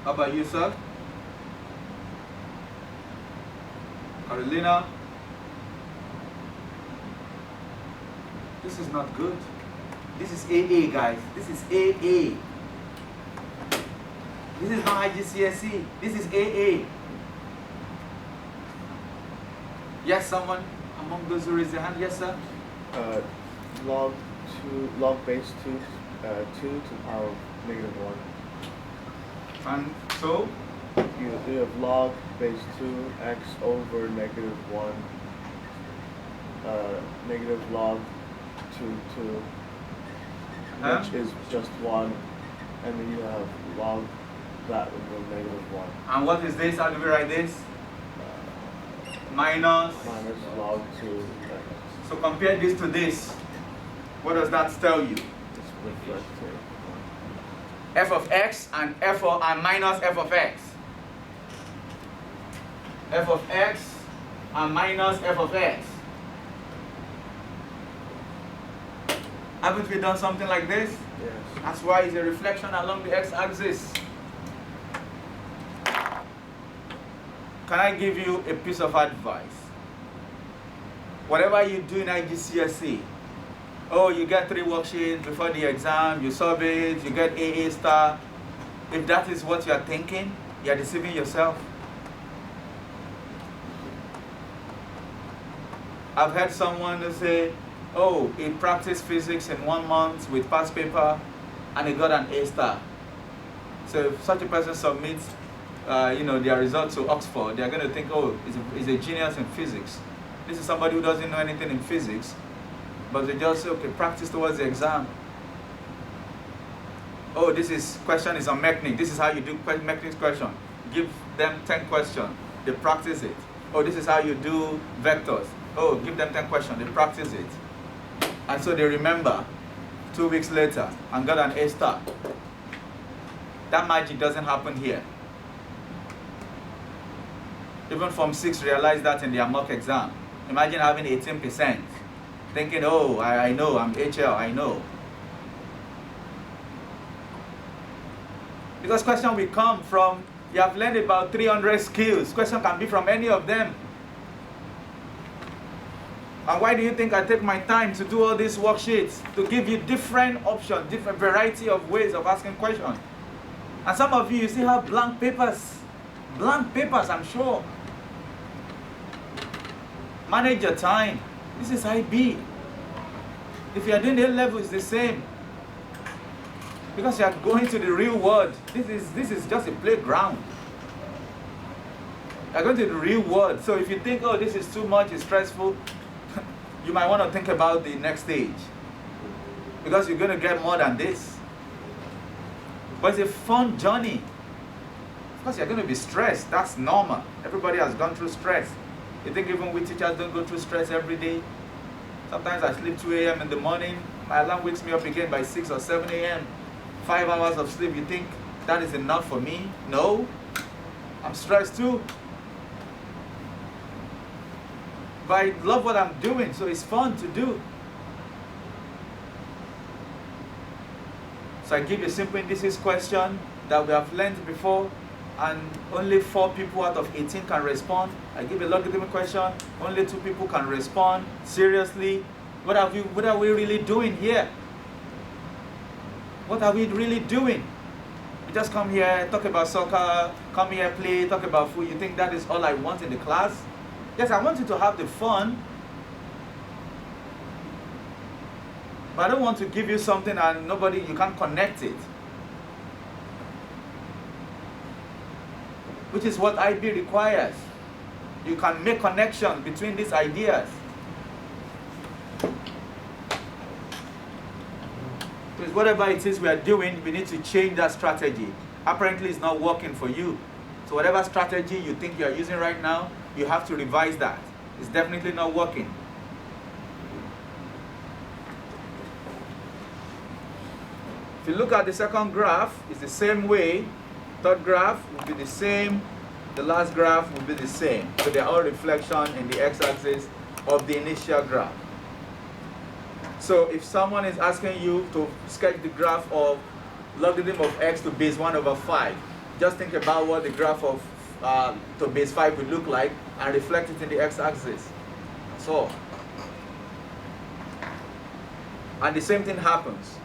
How about you, sir? Carolina? This is not good. This is AA, guys. This is AA. This is not IGCSE. This is AA. Yes, someone among those who raise their hand. Yes, sir? Log base 2 to the power of -1. And so? You have log base 2x over -1, negative log 2, which is just 1, and then you have log that over -1. And what is this? How do we write this? Minus log 2. So compare this to this. What does that tell you? It's reflected. F of x and and minus f of x. F of x and minus f of x. Haven't we done something like this? Yes. That's why it's a reflection along the x-axis. Can I give you a piece of advice? Whatever you do in IGCSE, oh, you get 3 worksheets before the exam, you solve it, you get AA star. If that is what you are thinking, you are deceiving yourself. I've heard someone say, oh, he practiced physics in 1 month with past paper and he got an A star. So if such a person submits their results to Oxford, they're going to think, oh, he's a genius in physics. This is somebody who doesn't know anything in physics, but they just say, okay, practice towards the exam. Oh, question is on mechanics. This is how you do mechanics question. Give them 10 questions. They practice it. Oh, this is how you do vectors. Oh, give them 10 questions. They practice it. And so they remember 2 weeks later and got an A star. That magic doesn't happen here. Even Form 6 realized that in their mock exam. Imagine having 18%. Thinking, oh, I know, I'm HL, I know. Because question will come from, you have learned about 300 skills. Question can be from any of them. And why do you think I take my time to do all these worksheets? To give you different options, different variety of ways of asking questions. And some of you still have blank papers. Blank papers, I'm sure. Manage your time. This is IB. If you are doing A level, it's the same. Because you are going to the real world. This is just a playground. You are going to the real world. So if you think, oh, this is too much, it's stressful, you might want to think about the next stage. Because you're going to get more than this. But it's a fun journey. Of course, you're going to be stressed. That's normal. Everybody has gone through stress. You think even we teachers don't go through stress every day? Sometimes I sleep 2 a.m. in the morning. My alarm wakes me up again by 6 or 7 a.m. 5 hours of sleep. You think that is enough for me? No. I'm stressed too. But I love what I'm doing, so it's fun to do. So I give a simple indices question that we have learned before, and only 4 people out of 18 can respond. I give a logarithmic question, only 2 people can respond. Seriously, what are we really doing here? What are we really doing? We just come here, talk about soccer, come here, play, talk about food. You think that is all I want in the class? Yes, I want you to have the fun. But I don't want to give you something and you can't connect it. Which is what IB requires. You can make connection between these ideas. Because whatever it is we are doing, we need to change that strategy. Apparently it's not working for you. So whatever strategy you think you are using right now, you have to revise that. It's definitely not working. If you look at the second graph, it's the same way. Third graph will be the same. The last graph will be the same. So they're all reflection in the x-axis of the initial graph. So if someone is asking you to sketch the graph of logarithm of x to base 1/5, Just think about what the graph of to base 5 would look like and reflect it in the x-axis. That's all. And the same thing happens.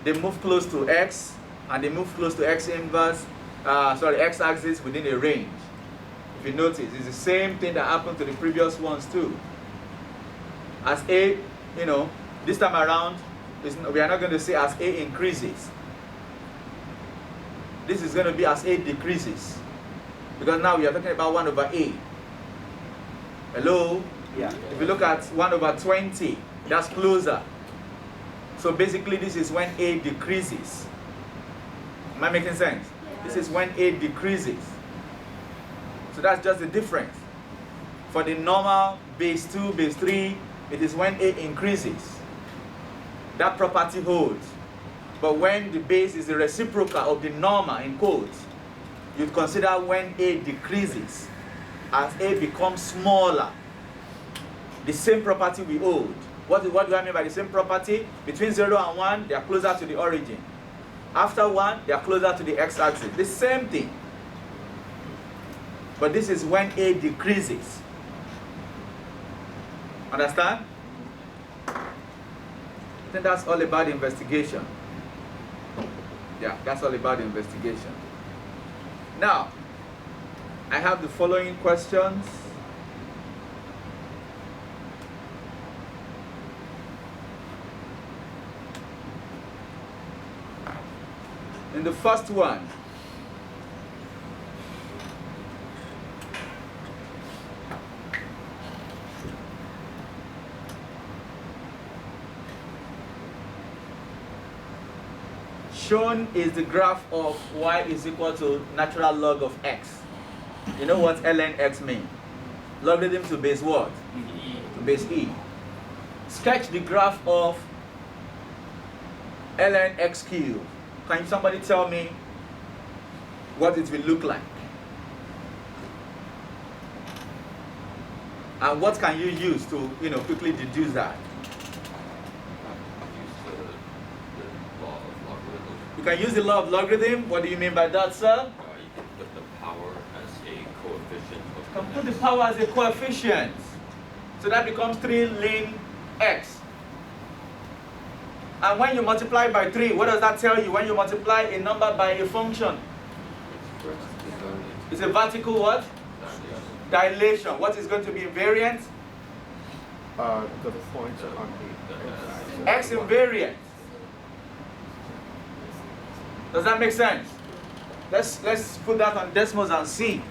They move close to x, and they move close to x-axis within a range. If you notice, it's the same thing that happened to the previous ones too. As A, this time around, we are not going to say as A increases. This is going to be as A decreases. Because now we are talking about 1 over A. Hello? Yeah. If you look at 1 over 20, that's closer. So basically this is when A decreases. Am I making sense? This is when A decreases. So that's just the difference. For the normal base 2, base 3, it is when A increases. That property holds. But when the base is the reciprocal of the normal, in quotes, you'd consider when A decreases, as A becomes smaller. The same property we hold. What do I mean by the same property? Between 0 and 1, they are closer to the origin. After 1, they are closer to the x-axis. The same thing. But this is when A decreases. Understand? I think that's all about the investigation. Yeah, that's all about the investigation. Now, I have the following questions. In the first one, shown is the graph of y is equal to natural log of x. You know what ln x means? Logarithm to base what? E. To base e. Sketch the graph of ln x cubed. Can somebody tell me what it will look like? And what can you use to, quickly deduce that? You can use the law of logarithm. What do you mean by that, sir? You can put the power as a coefficient of You can put the power as a coefficient. So that becomes 3 ln x. And when you multiply by 3, what does that tell you? When you multiply a number by a function? It's a vertical what? Dilation. What is going to be invariant? The points on the X invariant. Does that make sense? Let's put that on decimals and see.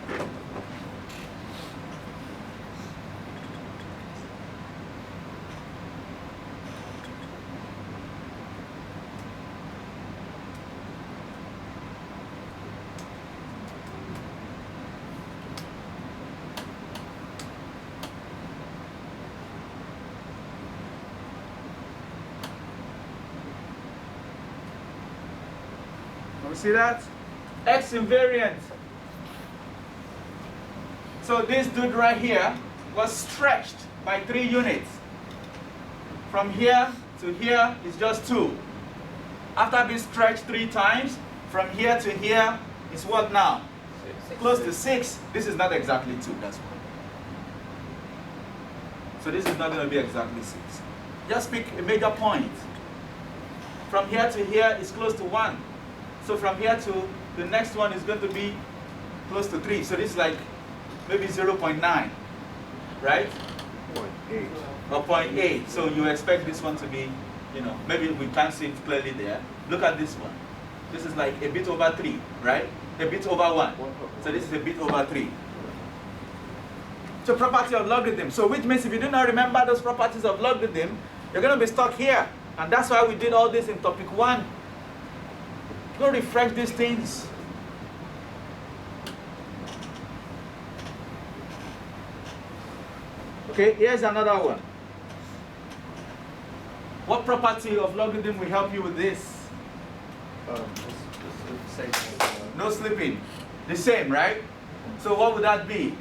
See that? X invariant. So this dude right here was stretched by 3 units. From here to here is just 2. After being stretched 3 times, from here to here is what now? 6. Close to 6. This is not exactly 2, that's why. So this is not going to be exactly 6. Just pick a major point. From here to here is close to 1. So from here to the next one is going to be close to 3. So this is like maybe 0.9, right? 0.8. Or 0.8. So you expect this one to be, maybe we can't see it clearly there. Look at this one. This is like a bit over 3, right? A bit over 1. So this is a bit over 3. So property of logarithm. So which means if you do not remember those properties of logarithm, you're going to be stuck here. And that's why we did all this in topic 1. Go refresh these things. Okay, here's another one. What property of logarithm will help you with this? No slipping. The same, right? So what would that be?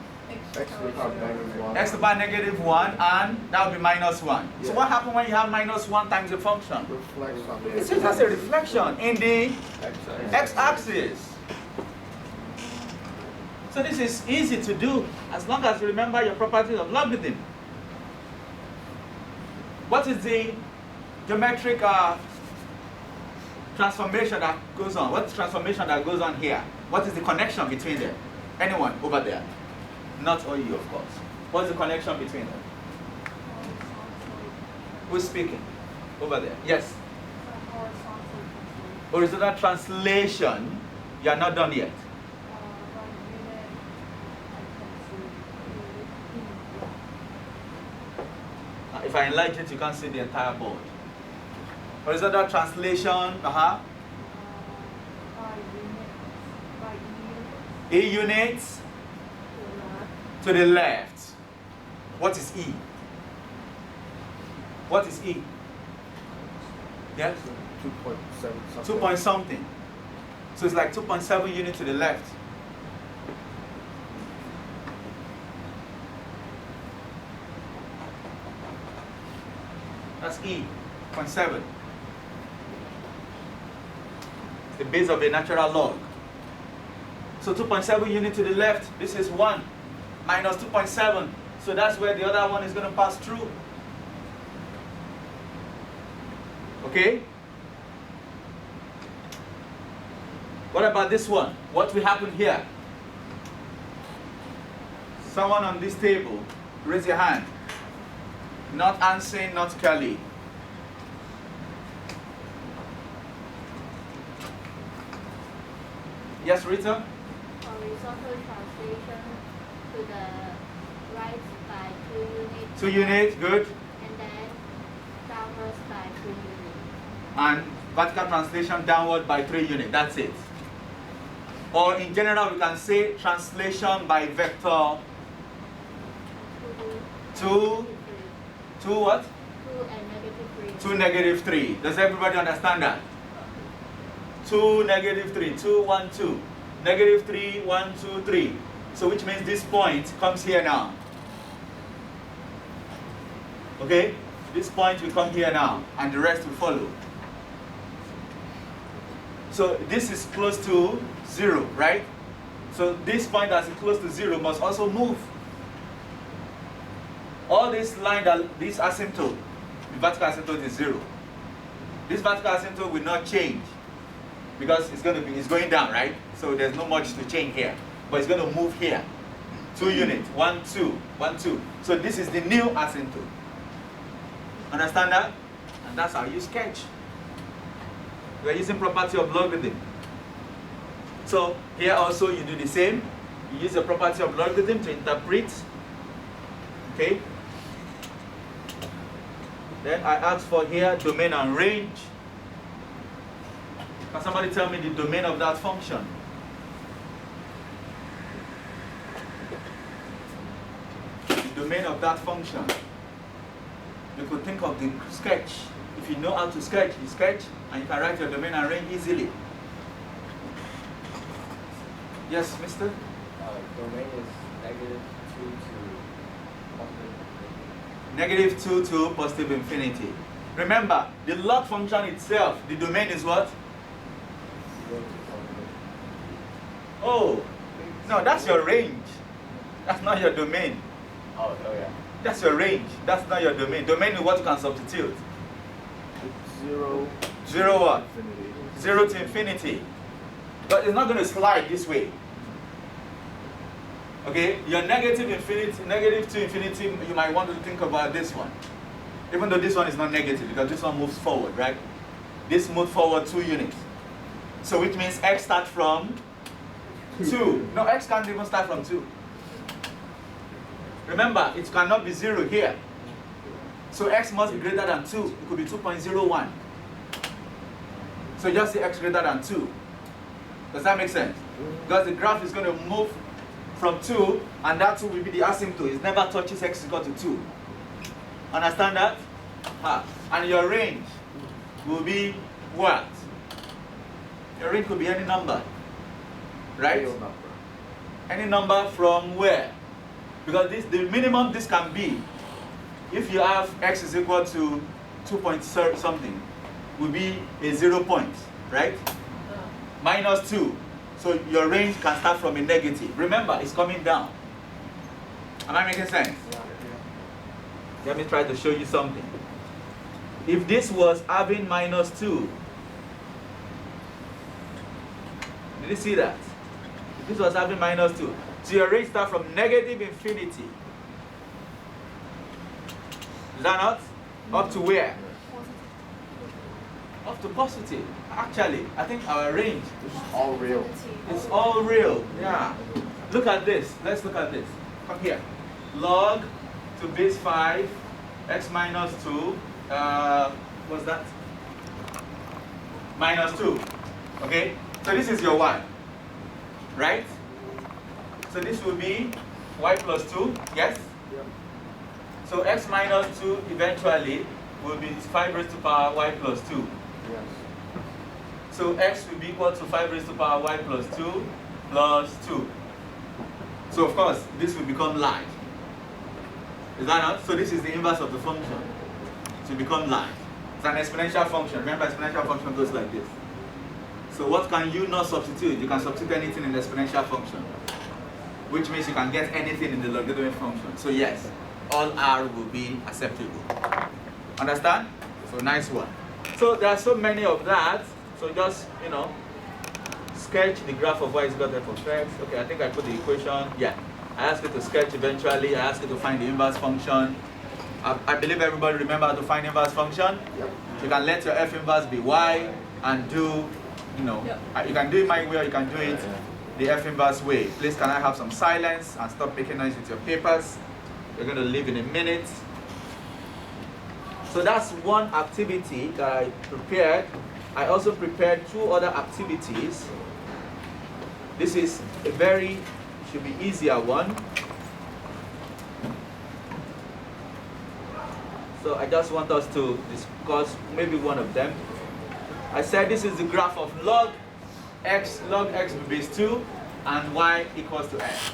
X to the power -1. X to the power -1, and that would be -1. So what happens when you have -1 times a function? Reflects on the It just has a reflection in the x-axis. x-axis. So this is easy to do as long as you remember your property of logarithm. What is the geometric transformation that goes on? What's the transformation that goes on here? What is the connection between them? Anyone over there? Not all you, of course. What's the connection between them? Who's speaking? Over there. Yes? Horizontal translation. You are not done yet. If I enlarge it, you can't see the entire board. Horizontal translation. E units to the left. What is E? What is E? Yes? 2.7 something. 2 point something. So it's like 2.7 units to the left. That's E, 0.7. It's the base of a natural log. So 2.7 units to the left, this is 1 minus 2.7. So that's where the other one is going to pass through. Okay? What about this one? What will happen here? Someone on this table, raise your hand. Not Anson, not Kelly. Yes, Rita? Horizontal translation to the right by 2 units. 2 units, good. And then downwards by 3 units. And vertical translation downward by 3 units. That's it. Or in general, we can say translation by vector 2. 2 what? 2 and -3. 2, -3. Does everybody understand that? 2, -3. 2, 1, 2. -3, 1, 2, 3. So which means this point comes here now. Okay? This point will come here now, and the rest will follow. So this is close to 0, right? So this point that is close to 0 must also move. All this line, this asymptote, the vertical asymptote is 0. This vertical asymptote will not change because it's going down, right? So there's not much to change here, but it's going to move here. 2 units, 1, 2, 1, 2. So this is the new asymptote. Understand that? And that's how you sketch. We're using property of logarithm. So here also you do the same. You use the property of logarithm to interpret. Okay? Then I ask for here domain and range. Can somebody tell me the domain of that function? The domain of that function. You could think of the sketch. If you know how to sketch, you sketch and you can write your domain and range easily. Yes, mister? Domain is -2 to positive infinity. Remember, the log function itself, the domain is what? Oh, no, that's your range. That's not your domain. Oh yeah. That's your range. That's not your domain. Domain is what you can substitute. 0. 0 what? Infinity. 0 to infinity. But it's not going to slide this way. Okay, your negative to infinity, you might want to think about this one. Even though this one is not negative, because this one moves forward, right? This moves forward 2 units. So which means x starts from 2. No, x can't even start from 2. Remember, it cannot be 0 here. So x must be greater than 2. It could be 2.01. So just say x greater than 2. Does that make sense? Because the graph is going to move from 2, and that 2 will be the asymptote. It never touches x equal to 2. Understand that? And your range will be what? Your range could be any number. Right? Real number. Any number from where? Because the minimum this can be, if you have x is equal to 2 point something, will be a 0 point, right? -2. So your range can start from a negative. Remember, it's coming down. Am I making sense? Let me try to show you something. If this was having minus 2, did you see that? If this was having minus 2, so your range starts from negative infinity. Is that not? Up to where? Up to positive. Actually, I think our range is All real. it's all real. Yeah. Look at this. Let's look at this. Come here. Log to base 5 x minus 2. What's that? Minus 2. Okay? So this is your y. Right? So this will be y plus 2. Yes? So x minus 2 eventually will be 5 raised to power y plus 2. Yes. So x will be equal to 5 raised to power y plus 2 plus 2. So of course, this will become large. Is that not? So this is the inverse of the function. To become large. It's an exponential function. Remember, exponential function goes like this. So what can you not substitute? You can substitute anything in the exponential function, which means you can get anything in the logarithmic function. So yes, all r will be acceptable. Understand? So nice one. So there are so many of that. So just, sketch the graph of y is equal to f of x. Okay, I think I put the equation. Yeah. I asked you to sketch eventually. I asked you to find the inverse function. I believe everybody remember how to find inverse function. Yep. You can let your f inverse be y and do, you can do it my way or you can do it the f inverse way. Please, can I have some silence and stop making noise with your papers? We're going to leave in a minute. So that's one activity that I prepared. I also prepared 2 other activities. This is a should be easier one. So I just want us to discuss maybe one of them. I said this is the graph of log x to base 2 and y equals to x.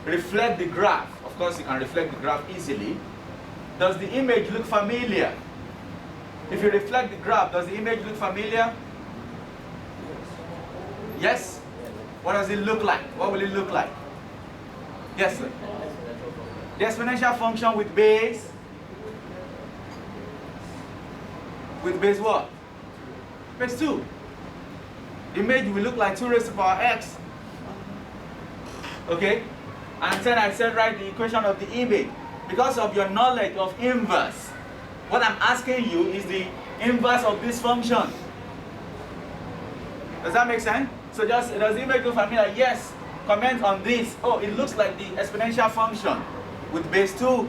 Reflect the graph. Of course, you can reflect the graph easily. Does the image look familiar? If you reflect the graph, does the image look familiar? Yes? What does it look like? What will it look like? Yes, sir. The exponential function with base. With base what? Base 2. The image will look like 2 raised to the power x. Okay? And then I said write the equation of the image. Because of your knowledge of inverse, what I'm asking you is the inverse of this function. Does that make sense? So does the image look familiar? Yes. Comment on this. Oh, it looks like the exponential function with base 2.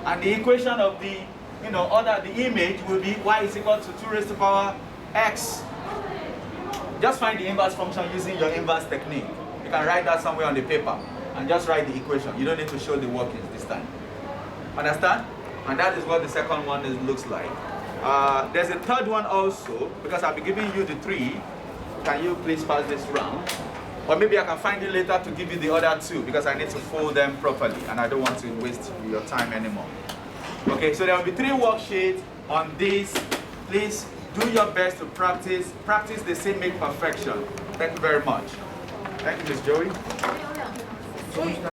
And the equation of the the image will be y is equal to 2 raised to the power x. Just find the inverse function using your inverse technique. You can write that somewhere on the paper and just write the equation. You don't need to show the workings this time. Understand? And that is what the second one looks like. There's a third one also, because I'll be giving you the 3. Can you please pass this round? Or maybe I can find it later to give you the other 2 because I need to fold them properly and I don't want to waste your time anymore. Okay, so there will be 3 worksheets on this. Please do your best to practice. Practice the same make perfection. Thank you very much. Thank you, Ms. Joey.